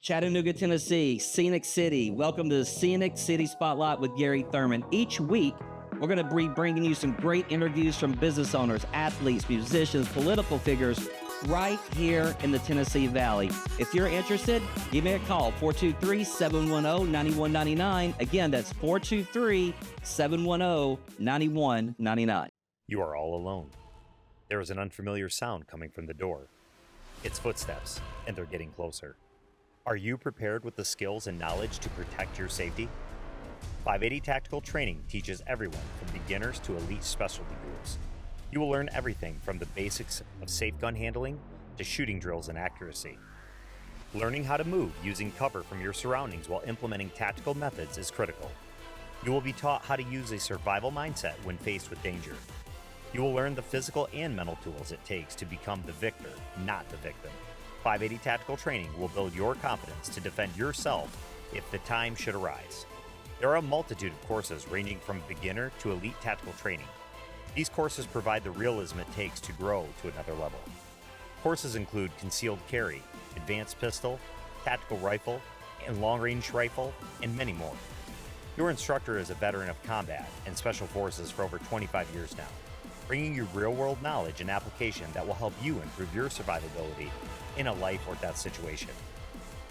Chattanooga, Tennessee, Scenic City. Welcome to Scenic City Spotlight with Gary Thurman. Each week, we're going to be bringing you some great interviews from business owners, athletes, musicians, political figures right here in the Tennessee Valley. If you're interested, give me a call, 423-710-9199. Again, that's 423-710-9199. You are all alone. There is an unfamiliar sound coming from the door. It's footsteps, and they're getting closer. Are you prepared with the skills and knowledge to protect your safety? 580 Tactical Training teaches everyone from beginners to elite specialty groups. You will learn everything from the basics of safe gun handling to shooting drills and accuracy. Learning how to move using cover from your surroundings while implementing tactical methods is critical. You will be taught how to use a survival mindset when faced with danger. You will learn the physical and mental tools it takes to become the victor, not the victim. 580 Tactical Training will build your confidence to defend yourself if the time should arise. There are a multitude of courses ranging from beginner to elite tactical training. These courses provide the realism it takes to grow to another level. Courses include concealed carry, advanced pistol, tactical rifle, and long-range rifle, and many more. Your instructor is a veteran of combat and special forces for over 25 years now, bringing you real-world knowledge and application that will help you improve your survivability in a life or death situation.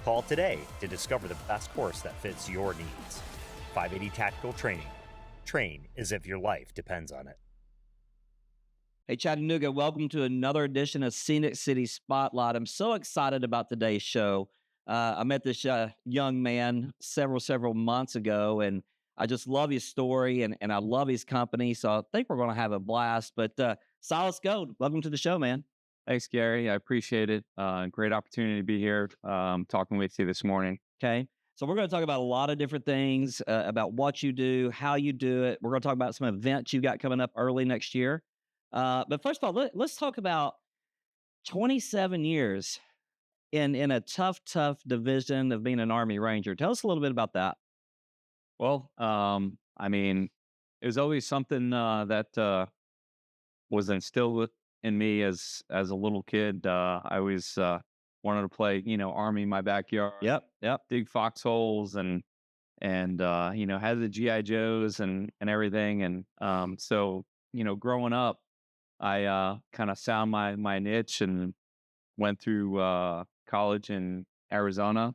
Call today to discover the best course that fits your needs. 580 Tactical Training. Train as if your life depends on it. Hey, Chattanooga, welcome to another edition of Scenic City Spotlight. I'm so excited about today's show. I met this young man several months ago, and I just love his story, and I love his company, so I think we're going to have a blast. But Silas Gold, welcome to the show, man. Thanks, Gary. I appreciate it. Great opportunity to be here talking with you this morning. Okay. So we're going to talk about a lot of different things, about what you do, how you do it. We're going to talk about some events you got coming up early next year. But first of all, let's talk about 27 years in a tough division of being an Army Ranger. Tell us a little bit about that. Well, I mean, it was always something that was instilled in me as a little kid. I always wanted to play, Army in my backyard. Yep. Dig foxholes and had the GI Joes and everything. And so growing up, I kind of found my niche and went through college in Arizona.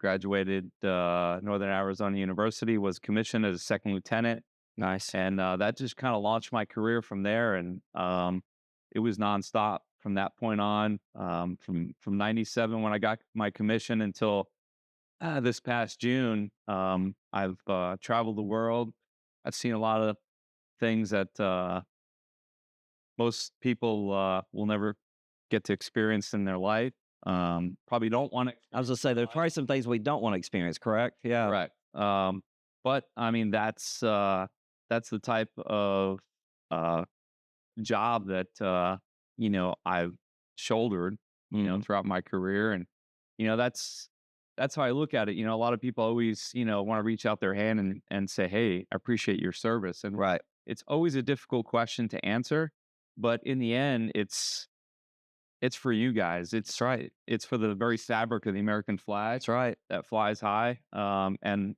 Graduated Northern Arizona University. Was commissioned as a second lieutenant. Nice. And that just kind of launched my career from there. And it was nonstop from that point on. From 97 when I got my commission until this past June, I've traveled the world. I've seen a lot of things that most people will never get to experience in their life. Probably don't want to. I was going to say, there's probably some things we don't want to experience, correct? Yeah. Correct. But I mean, that's the type of job that I've shouldered, throughout my career, and that's how I look at it. A lot of people always want to reach out their hand and say, "Hey, I appreciate your service," and Right. it's always a difficult question to answer, but in the end, it's for you guys. It's right. It's for the very fabric of the American flag. That's right. That flies high. And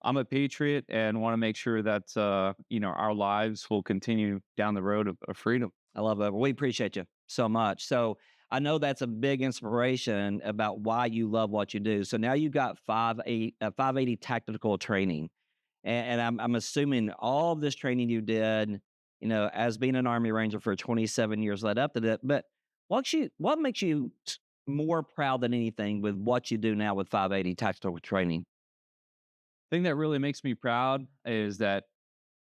I'm a patriot and want to make sure that our lives will continue down the road of freedom. I love it. We appreciate you so much. So I know that's a big inspiration about why you love what you do. So now you got 580 Tactical Training, and I'm assuming all of this training you did, as being an Army Ranger for 27 years led up to that. But what makes you more proud than anything with what you do now with 580 Tactical Training? Thing that really makes me proud is that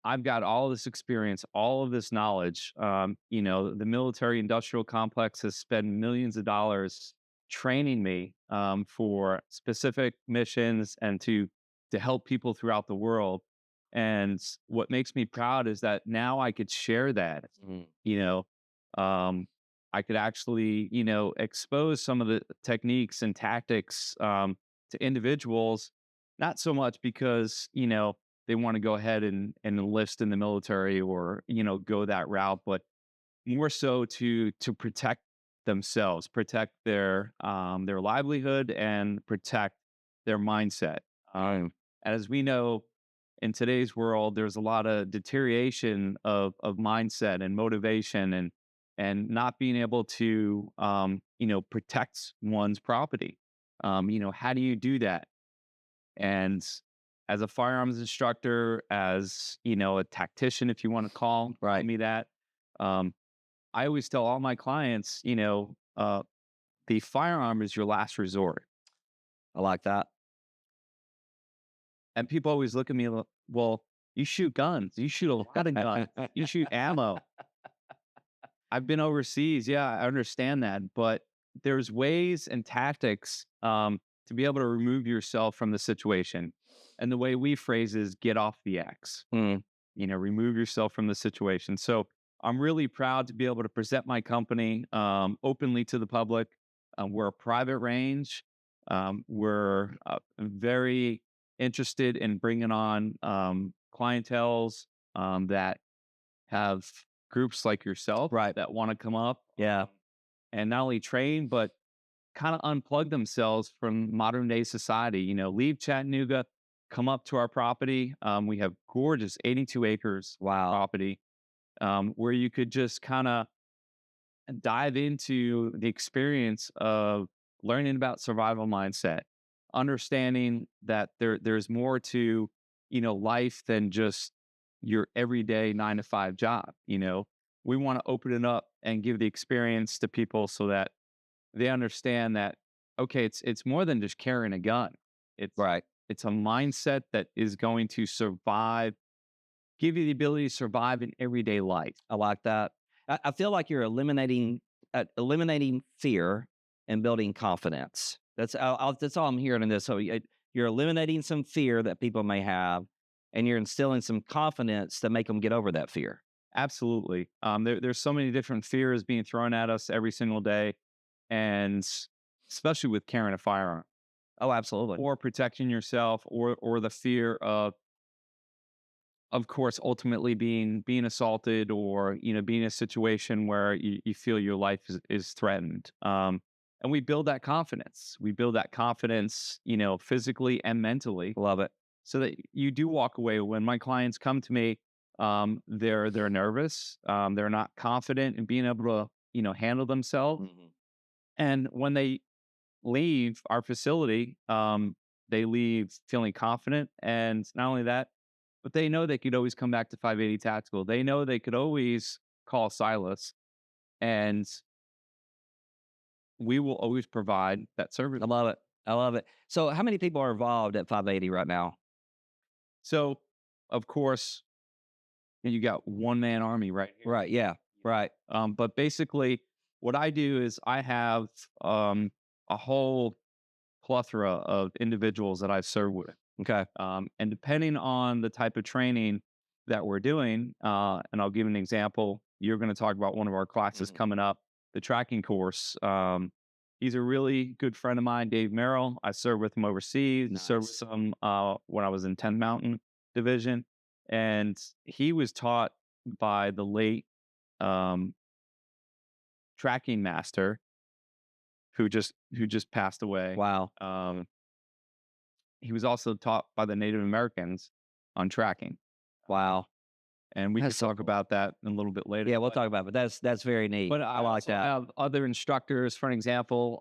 I've got all this experience, all of this knowledge. The military industrial complex has spent millions of dollars training me for specific missions and to help people throughout the world. And what makes me proud is that now I could share that. I could actually, expose some of the techniques and tactics to individuals, not so much because, they want to go ahead and enlist in the military or, go that route, but more so to protect themselves, protect their livelihood, and protect their mindset. As we know, in today's world, there's a lot of deterioration of mindset and motivation, and not being able to protect one's property. How do you do that? And as a firearms instructor, as a tactician, if you want to call Right. me that, um, I always tell all my clients, the firearm is your last resort. I like that. And people always look at me, well, you shoot guns, you shoot a lot of guns, you shoot ammo. I've been overseas. Yeah, I understand that. But there's ways and tactics to be able to remove yourself from the situation. And the way we phrase is get off the X, Mm, remove yourself from the situation. So I'm really proud to be able to present my company openly to the public. We're a private range. We're very interested in bringing on clienteles that have groups like yourself right. that want to come up Yeah. and not only train, but kind of unplug themselves from modern day society. Leave Chattanooga, come up to our property. We have gorgeous 82 acres Wow. property where you could just kind of dive into the experience of learning about survival mindset, understanding that there's more to life than just your everyday 9 to 5 job. We want to open it up and give the experience to people so that they understand that okay, it's more than just carrying a gun. It's Right. it's a mindset that is going to survive, give you the ability to survive in everyday life. I like that. I feel like you're eliminating fear and building confidence. That's all I'm hearing in this. So you're eliminating some fear that people may have, and you're instilling some confidence to make them get over that fear. Absolutely. There's so many different fears being thrown at us every single day, and especially with carrying a firearm Oh, absolutely. or protecting yourself, or the fear of course, ultimately being assaulted, or being in a situation where you feel your life is threatened. And we build that confidence. We build that confidence, physically and mentally, Love it. so that you do walk away. When my clients come to me, they're nervous. They're not confident in being able to handle themselves. Mhm. And when they leave our facility, they leave feeling confident. And not only that, but they know they could always come back to 580 Tactical. They know they could always call Silas, and we will always provide that service. I love it. I love it. So, how many people are involved at 580 right now? So, of course, you got one man army right here. Right. Yeah. Right. But basically, what I do is I have a whole plethora of individuals that I serve with. Okay. And depending on the type of training that we're doing, and I'll give an example. You're going to talk about one of our classes Mhm. coming up, the tracking course. He's a really good friend of mine, Dave Merrill. I served with him overseas, served Nice. with him when I was in 10th Mountain Division. And he was taught by the late um, tracking master who just passed away. Wow. Um, he was also taught by the Native Americans on tracking. Wow. And we That's could so talk cool. about that in a little bit later. Yeah, we'll talk about it, but that's very neat. But I I like also that. have other instructors. For an example,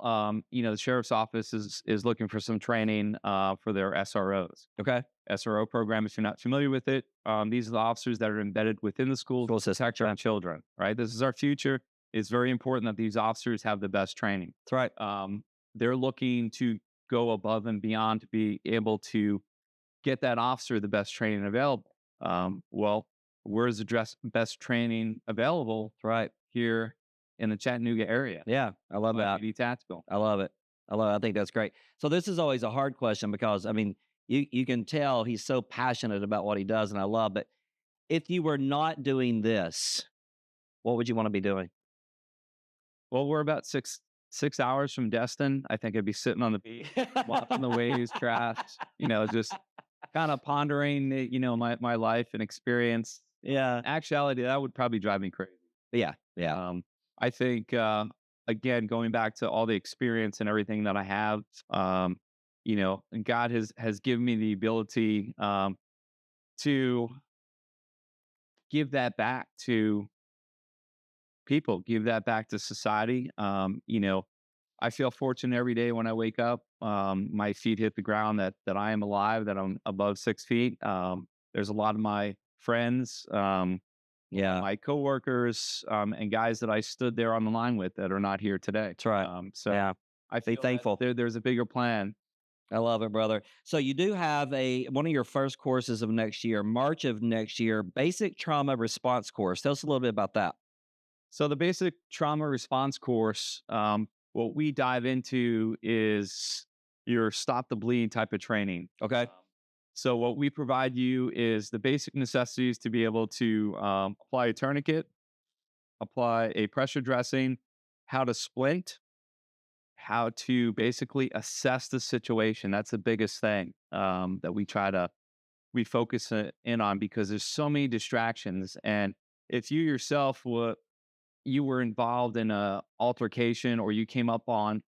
the sheriff's office is looking for some training for their SROs. Okay. SRO program, if you're not familiar with it, these are the officers that are embedded within the school School to system. protect our children. Right, this is our future. It's very important that these officers have the best training. That's right. They're looking to go above and beyond to be able to get that officer the best training available. Well, where's the best training available? That's right. Here in the Chattanooga area. Yeah. I love that. 580 Tactical. I love it. I think that's great. So this is always a hard question because I mean, you can tell he's so passionate about what he does, and I love it. If you were not doing this, what would you want to be doing? Well, we're about six hours from Destin. I think I'd be sitting on the beach, watching the waves crash, just kind of pondering, my life and experience. Yeah. Actuality, that would probably drive me crazy. Yeah. Yeah. I think again, going back to all the experience and everything that I have, um, and God has given me the ability to give that back to people, give that back to society. I feel fortunate every day when I wake up. My feet hit the ground that I am alive, that I'm above 6 feet. There's a lot of my friends, Yeah, my coworkers, and guys that I stood there on the line with that are not here today. that's right. So Yeah, I be feel that thankful. there's a bigger plan. I love it, brother. So you do have one of your first courses of next year, March of next year, basic trauma response course. Tell us a little bit about that. So the basic trauma response course, what we dive into is your stop the bleeding type of training. Okay. So what we provide you is the basic necessities to be able to apply a tourniquet, apply a pressure dressing, how to splint, how to basically assess the situation. That's the biggest thing that we focus in on, because there's so many distractions. And if you yourself you were involved in a altercation, or you came upon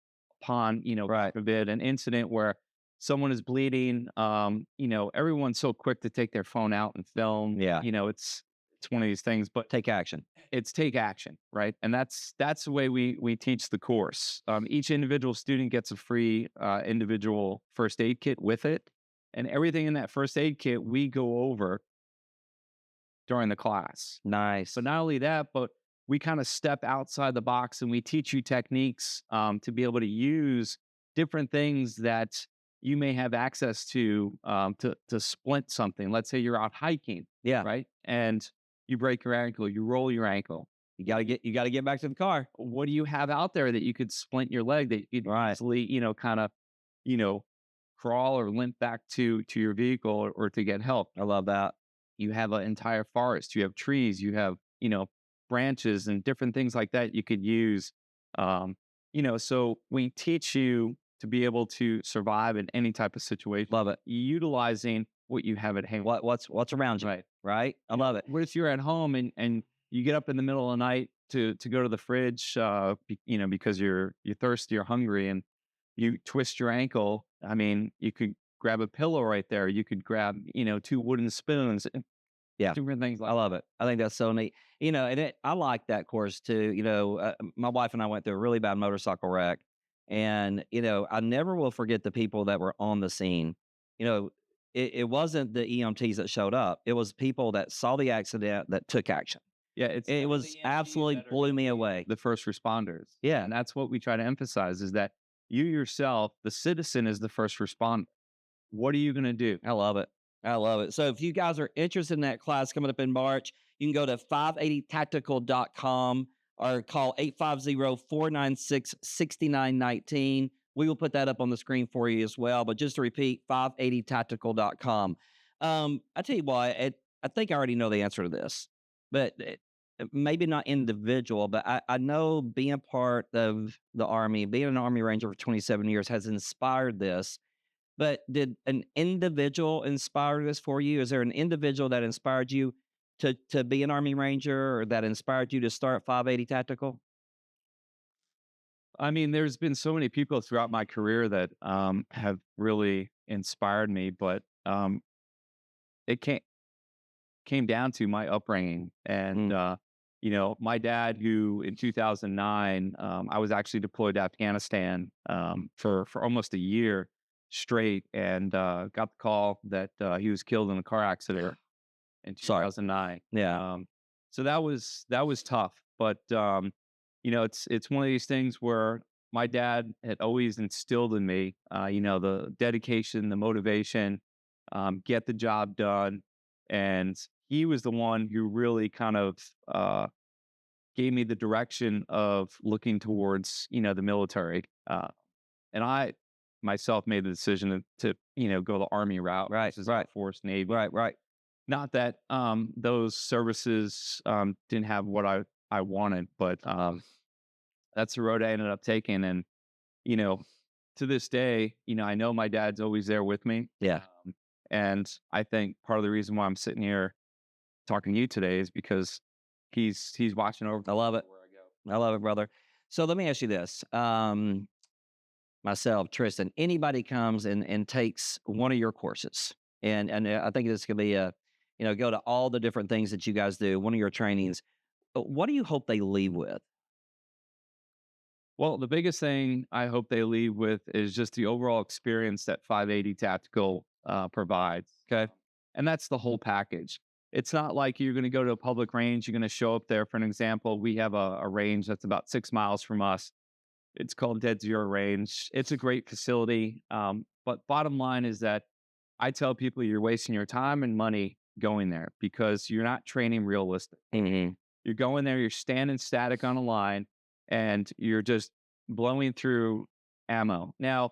God Right. forbid, an incident where someone is bleeding, everyone's so quick to take their phone out and film. Yeah. It's one of these things, but Take action. it's take action, right? And that's the way we teach the course. Each individual student gets a free individual first aid kit with it, and everything in that first aid kit we go over during the class. Nice. But not only that, but we kind of step outside the box and we teach you techniques to be able to use different things that you may have access to splint something. Let's say you're out hiking, Yeah. right? And you break your ankle, you roll your ankle. You gotta get back to the car. What do you have out there that you could splint your leg, that you could Right. easily, kind of, you know, crawl or limp back to your vehicle, or to get help? I love that. You have an entire forest, you have trees, you have, branches and different things like that you could use. So we teach you to be able to survive in any type of situation, Love it. utilizing what you have at hand. What's around you? Right. Right. I love it. What if you're at home and you get up in the middle of the night to go to the fridge, because you're thirsty or hungry, and you twist your ankle? I mean, you could grab a pillow right there. You could grab, two wooden spoons, Yeah. different things I like love it. I think that's so neat. I like that course too. My wife and I went through a really bad motorcycle wreck, and I never will forget the people that were on the scene. You know, it wasn't the EMTs that showed up; it was people that saw the accident that took action. Yeah, it's It never was the EMTs absolutely that are blew gonna me be away. the first responders. Yeah, And that's what we try to emphasize, is that you yourself, the citizen, is the first responder. What are you going to do? I love it. I love it. So if you guys are interested in that class coming up in March, you can go to 580tactical.com or call 850-496-6919. We will put that up on the screen for you as well. But just to repeat, 580tactical.com. I tell you what, I think I already know the answer to this, but maybe not individual, but I know being part of the Army, being an Army Ranger for 27 years has inspired this. But did an individual inspire this for you? Is there an individual that inspired you to be an Army Ranger, or that inspired you to start 580 Tactical? I mean, there's been so many people throughout my career that have really inspired me, but it came down to my upbringing. And, Mm, my dad, who in 2009, I was actually deployed to Afghanistan for almost a year straight, and got the call that he was killed in a car accident in sorry. 2009. Yeah. So that was tough, but it's one of these things where my dad had always instilled in me, the dedication, the motivation, get the job done. And he was the one who really kind of gave me the direction of looking towards, the military. And I myself made the decision to go the Army route, Right. versus Air Right. Force, Navy. Right. Right. Not that those services didn't have what I wanted, but that's the road I ended up taking. And you know, to this day, I know my dad's always there with me. Yeah. And I think part of the reason why I'm sitting here talking to you today is because he's watching over I love it. where I go. I love it, brother. So let me ask you this. Myself, Tristan, anybody comes and takes one of your courses, and I think this could be go to all the different things that you guys do, one of your trainings. What do you hope they leave with? Well, the biggest thing I hope they leave with is just the overall experience that 580 Tactical provides. Okay. And that's the whole package. It's not like you're going to go to a public range. You're going to show up there. For an example, we have a range that's about 6 miles from us. It's called Dead Zero Range. It's a great facility. But bottom line is that I tell people you're wasting your time and money going there because you're not training realistic. Hmm. You're going there, you're standing static on a line, and you're just blowing through ammo. Now,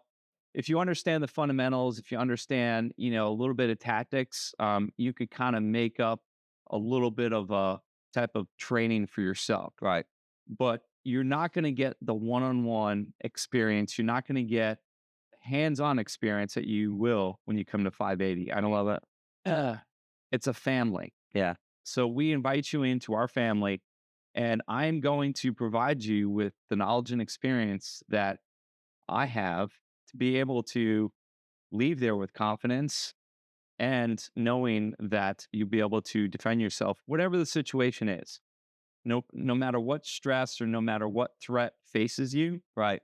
if you understand the fundamentals, if you understand, a little bit of tactics, you could kind of make up a little bit of a type of training for yourself. Right. But you're not going to get the one-on-one experience. You're not going to get hands-on experience that you will when you come to 580. I don't love it. It's a family. Yeah. So we invite you into our family, and I'm going to provide you with the knowledge and experience that I have to be able to leave there with confidence and knowing that you'll be able to defend yourself, whatever the situation is. No matter what stress or no matter what threat faces you, Right.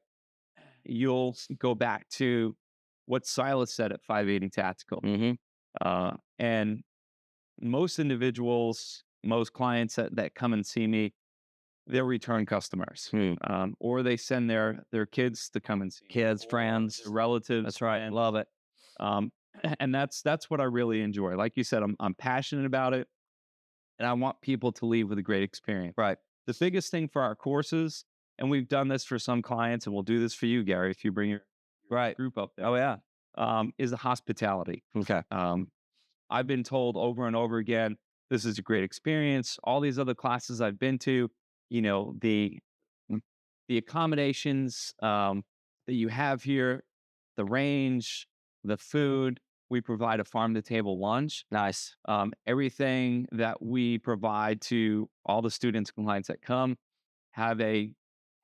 you'll go back to what Silas said at 580 Tactical. Hmm. And most individuals, most clients that come and see me, they're return customers, Hmm. or they send their kids to come and see me, Kids, or friends. their relatives. That's right. And, Love it. um, and that's what I really enjoy. Like you said, I'm passionate about it, and I want people to leave with a great experience. Right. The biggest thing for our courses, and we've done this for some clients, and we'll do this for you, Gary, if you bring your Right. group up there, Oh yeah. is the hospitality. Okay. I've been told over and over again, this is a great experience. All these other classes I've been to, you know, the the accommodations that you have here, the range, the food. We provide a farm to table lunch. Nice. Everything that we provide to all the students and clients that come have a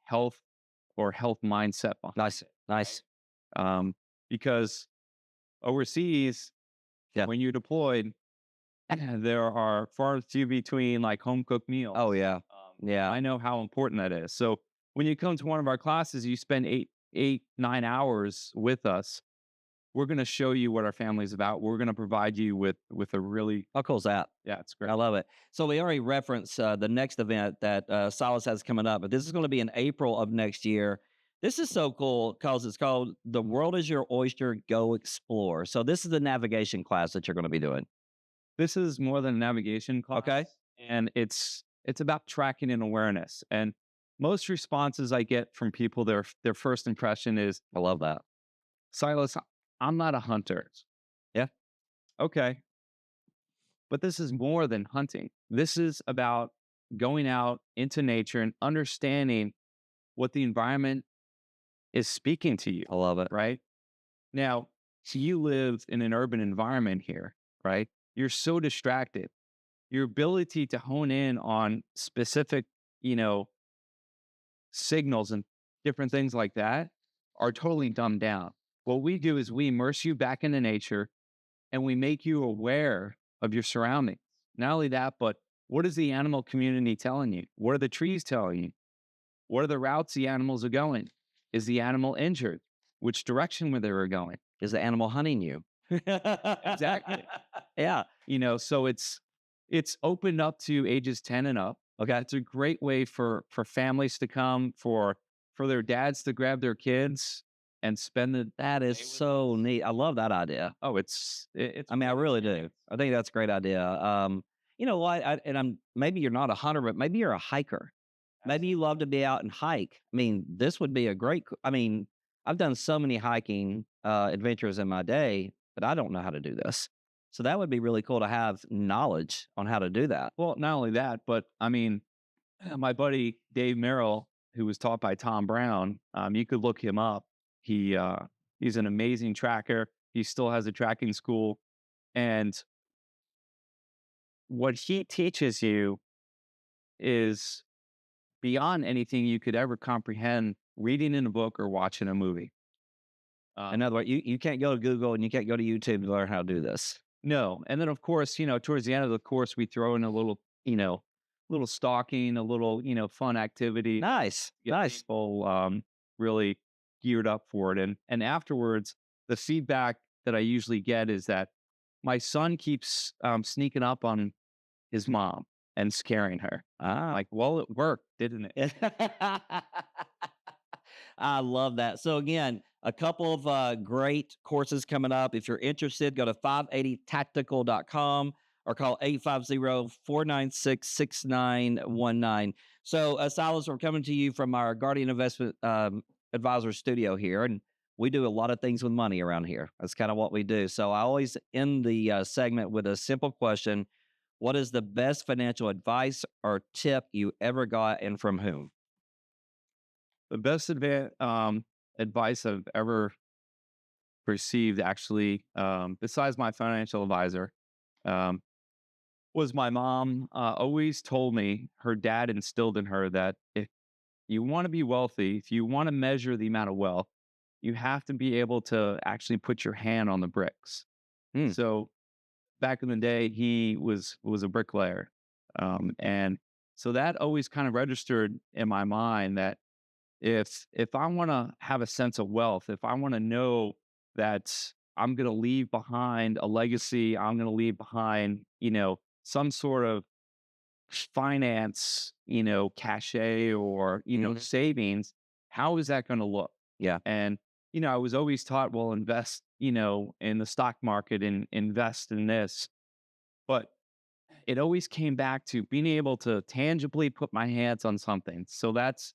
health or health mindset behind Nice. it. Nice. Because overseas, Yeah. when you're deployed, there are far few between like home cooked meals. Oh yeah. Yeah. I know how important that is. So when you come to one of our classes, you spend 9 hours with us. We're going to show you what our family's about. We're going to provide you with a really, How cool is that? yeah, it's great. I love it. So we already referenced the next event that Silas has coming up, but this is going to be in April of next year. This is so cool because it's called "The World Is Your Oyster. Go Explore." So this is the navigation class that you're going to be doing. This is more than a navigation class. Okay. And it's about tracking and awareness. And most responses I get from people, their first impression is, I love that. Silas, I'm not a hunter. Yeah. Okay. But this is more than hunting. This is about going out into nature and understanding what the environment is speaking to you, I love it. right? Now, so you live in an urban environment here, right? You're so distracted. Your ability to hone in on specific, signals and different things like that are totally dumbed down. What we do is we immerse you back into nature and we make you aware of your surroundings. Not only that, but what is the animal community telling you? What are the trees telling you? What are the routes the animals are going? Is the animal injured? Which direction were they were going? Is the animal hunting you? Exactly. Yeah. So it's opened up to ages 10 and up. Okay. It's a great way for families to come, for their dads to grab their kids and spend the That is day with so us. neat. I love that idea. Oh, it's I mean, I great really do. experience. I think that's a great idea. You know what? And I'm maybe you're not a hunter, but maybe you're a hiker. Maybe you love to be out and hike. I mean, this would be a great. I mean, I've done so many hiking adventures in my day, but I don't know how to do this. So that would be really cool to have knowledge on how to do that. Well, not only that, but I mean, my buddy Dave Merrill, who was taught by Tom Brown, you could look him up. He's an amazing tracker. He still has a tracking school, and what he teaches you is beyond anything you could ever comprehend reading in a book or watching a movie. In other words, you can't go to Google and you can't go to YouTube to learn how to do this. No. And then of course, towards the end of the course, we throw in a little, little stalking, a little, fun activity, Nice, get nice. people really geared up for it. And afterwards, the feedback that I usually get is that my son keeps sneaking up on his mom and scaring her. Ah. Like, well, it worked, didn't it? I love that. So again, a couple of great courses coming up. If you're interested, go to 580tactical.com or call 850-496-6919. So Silas, we're coming to you from our Guardian Investment Advisor studio here, and we do a lot of things with money around here. That's kind of what we do. So I always end the segment with a simple question. What is the best financial advice or tip you ever got, and from whom? The best advice I've ever received, actually, besides my financial advisor, um, was my mom. Always told me her dad instilled in her that if you want to be wealthy, if you want to measure the amount of wealth, you have to be able to actually put your hand on the bricks. Hmm. So back in the day, he was a bricklayer, and so that always kind of registered in my mind that if I want to have a sense of wealth, if I want to know that I'm going to leave behind a legacy, I'm going to leave behind, some sort of finance, cachet or, Mhm. savings, how is that going to look? Yeah. And, I was always taught, well, invest, in the stock market and invest in this. But it always came back to being able to tangibly put my hands on something. So that's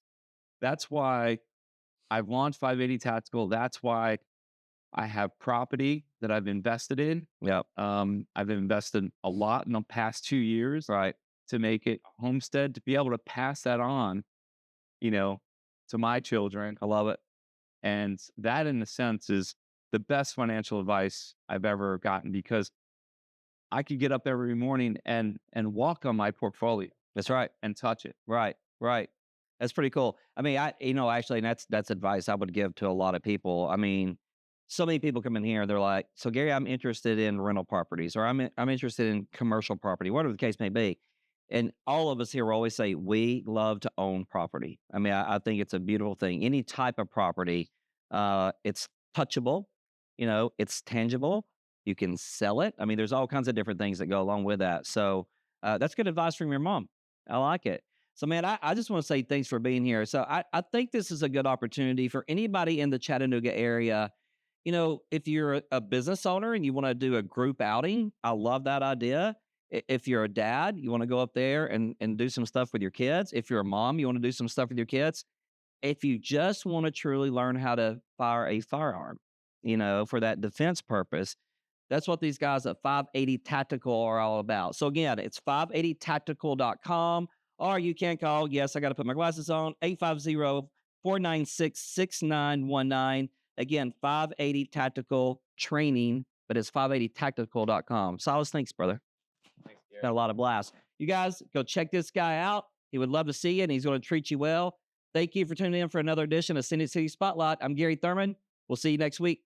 why I've launched 580 Tactical. That's why I have property that I've invested in. Yep. I've invested a lot in the past 2 years Right. to make it a homestead, to be able to pass that on, you know, to my children. I love it. And that, in a sense, is the best financial advice I've ever gotten, because I could get up every morning and walk on my portfolio That's right. and touch it. Right. Right. That's pretty cool. I mean, actually, and that's advice I would give to a lot of people. I mean, so many people come in here and they're like, "So Gary, I'm interested in rental properties, or I'm interested in commercial property, whatever the case may be." And all of us here will always say we love to own property. I mean, I think it's a beautiful thing. Any type of property, it's touchable, it's tangible. You can sell it. I mean, there's all kinds of different things that go along with that. So that's good advice from your mom. I like it. So, man, I just want to say thanks for being here. So, I think this is a good opportunity for anybody in the Chattanooga area. If you're a business owner and you want to do a group outing, I love that idea. If you're a dad, you want to go up there and do some stuff with your kids. If you're a mom, you want to do some stuff with your kids. If you just want to truly learn how to fire a firearm, for that defense purpose, that's what these guys at 580 Tactical are all about. So again, it's 580tactical.com, or you can call, yes, I got to put my glasses on, 850-496-6919. Again, 580 Tactical Training, but it's 580tactical.com. Silas, thanks, brother. Thanks, Got a lot of blast. You guys go check this guy out. He would love to see you, and he's going to treat you well. Thank you for tuning in for another edition of Scenic City Spotlight. I'm Gary Thurman. We'll see you next week.